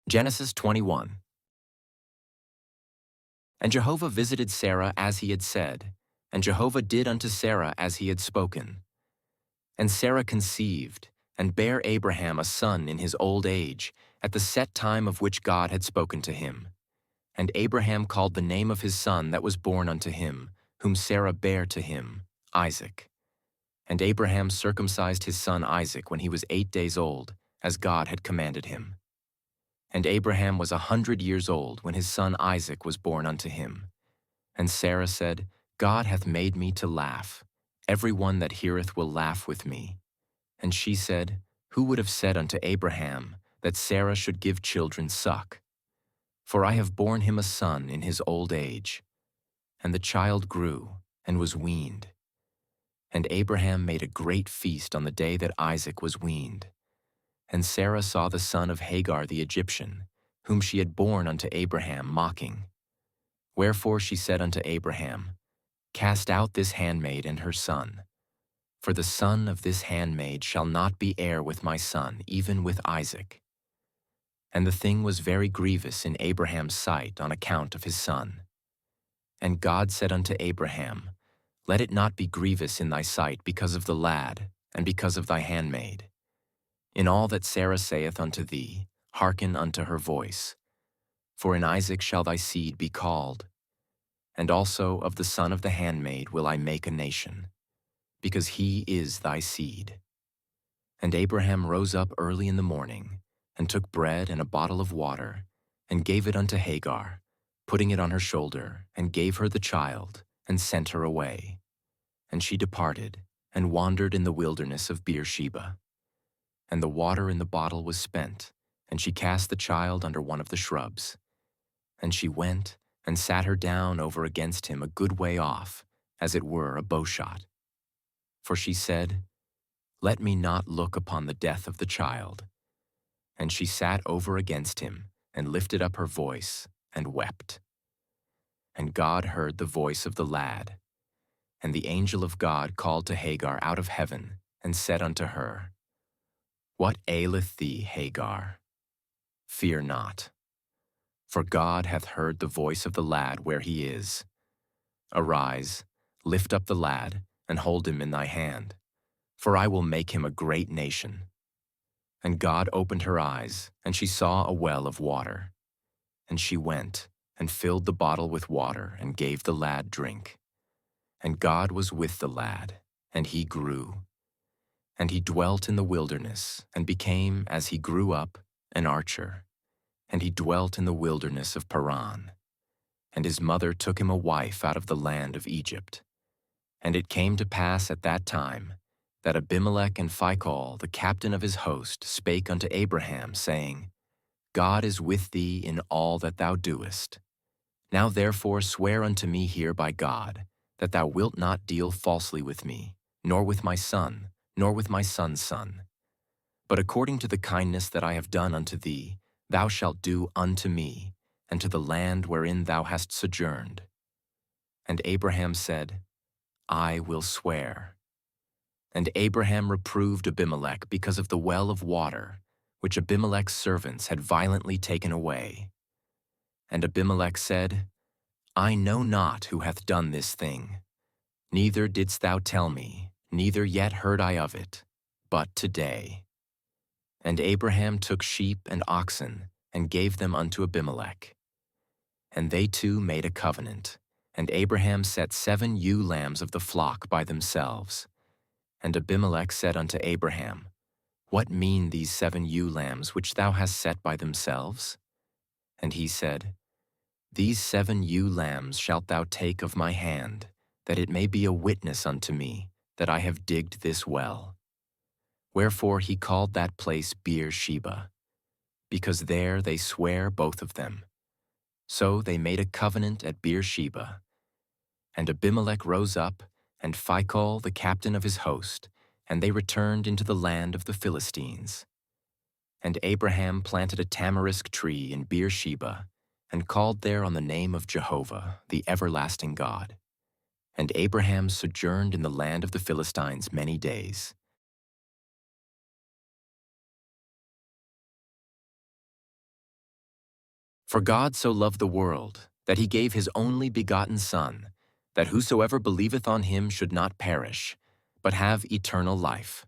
Genesis 21. And Jehovah visited Sarah as he had said, and Jehovah did unto Sarah as he had spoken. And Sarah conceived, and bare Abraham a son in his old age, at the set time of which God had spoken to him. And Abraham called the name of his son that was born unto him, whom Sarah bare to him, Isaac. And Abraham circumcised his son Isaac when he was 8 days old, as God had commanded him. And Abraham was 100 years old when his son Isaac was born unto him. And Sarah said, God hath made me to laugh. Every one that heareth will laugh with me. And she said, Who would have said unto Abraham that Sarah should give children suck? For I have borne him a son in his old age. And the child grew, and was weaned. And Abraham made a great feast on the day that Isaac was weaned. And Sarah saw the son of Hagar the Egyptian, whom she had borne unto Abraham, mocking. Wherefore she said unto Abraham, Cast out this handmaid and her son. For the son of this handmaid shall not be heir with my son, even with Isaac. And the thing was very grievous in Abraham's sight on account of his son. And God said unto Abraham, Let it not be grievous in thy sight because of the lad, and because of thy handmaid. In all that Sarah saith unto thee, hearken unto her voice. For in Isaac shall thy seed be called. And also of the son of the handmaid will I make a nation, because he is thy seed. And Abraham rose up early in the morning, and took bread and a bottle of water, and gave it unto Hagar, putting it on her shoulder, and gave her the child, and sent her away. And she departed, and wandered in the wilderness of Beersheba. And the water in the bottle was spent, and she cast the child under one of the shrubs. And she went, and sat her down over against him a good way off, as it were a bowshot. For she said, Let me not look upon the death of the child. And she sat over against him, and lifted up her voice, and wept. And God heard the voice of the lad. And the angel of God called to Hagar out of heaven, and said unto her, What aileth thee, Hagar? Fear not. For God hath heard the voice of the lad where he is. Arise, lift up the lad, and hold him in thy hand, for I will make him a great nation. And God opened her eyes, and she saw a well of water. And she went, and filled the bottle with water, and gave the lad drink. And God was with the lad, and he grew. And he dwelt in the wilderness, and became, as he grew up, an archer. And he dwelt in the wilderness of Paran. And his mother took him a wife out of the land of Egypt. And it came to pass at that time, that Abimelech and Phicol, the captain of his host, spake unto Abraham, saying, God is with thee in all that thou doest. Now therefore swear unto me here by God, that thou wilt not deal falsely with me, nor with my son, nor with my son's son. But according to the kindness that I have done unto thee, thou shalt do unto me, and to the land wherein thou hast sojourned. And Abraham said, I will swear. And Abraham reproved Abimelech because of the well of water, which Abimelech's servants had violently taken away. And Abimelech said, I know not who hath done this thing. Neither didst thou tell me, neither yet heard I of it, but today. And Abraham took sheep and oxen, and gave them unto Abimelech. And they two made a covenant, and Abraham set 7 ewe lambs of the flock by themselves. And Abimelech said unto Abraham, What mean these 7 ewe lambs which thou hast set by themselves? And he said, These 7 ewe lambs shalt thou take of my hand, that it may be a witness unto me that I have digged this well. Wherefore he called that place Beersheba, because there they sware both of them. So they made a covenant at Beersheba. And Abimelech rose up, and Phicol the captain of his host, and they returned into the land of the Philistines. And Abraham planted a tamarisk tree in Beersheba, and called there on the name of Jehovah, the everlasting God. And Abraham sojourned in the land of the Philistines many days. For God so loved the world, that he gave his only begotten Son, that whosoever believeth on him should not perish, but have eternal life.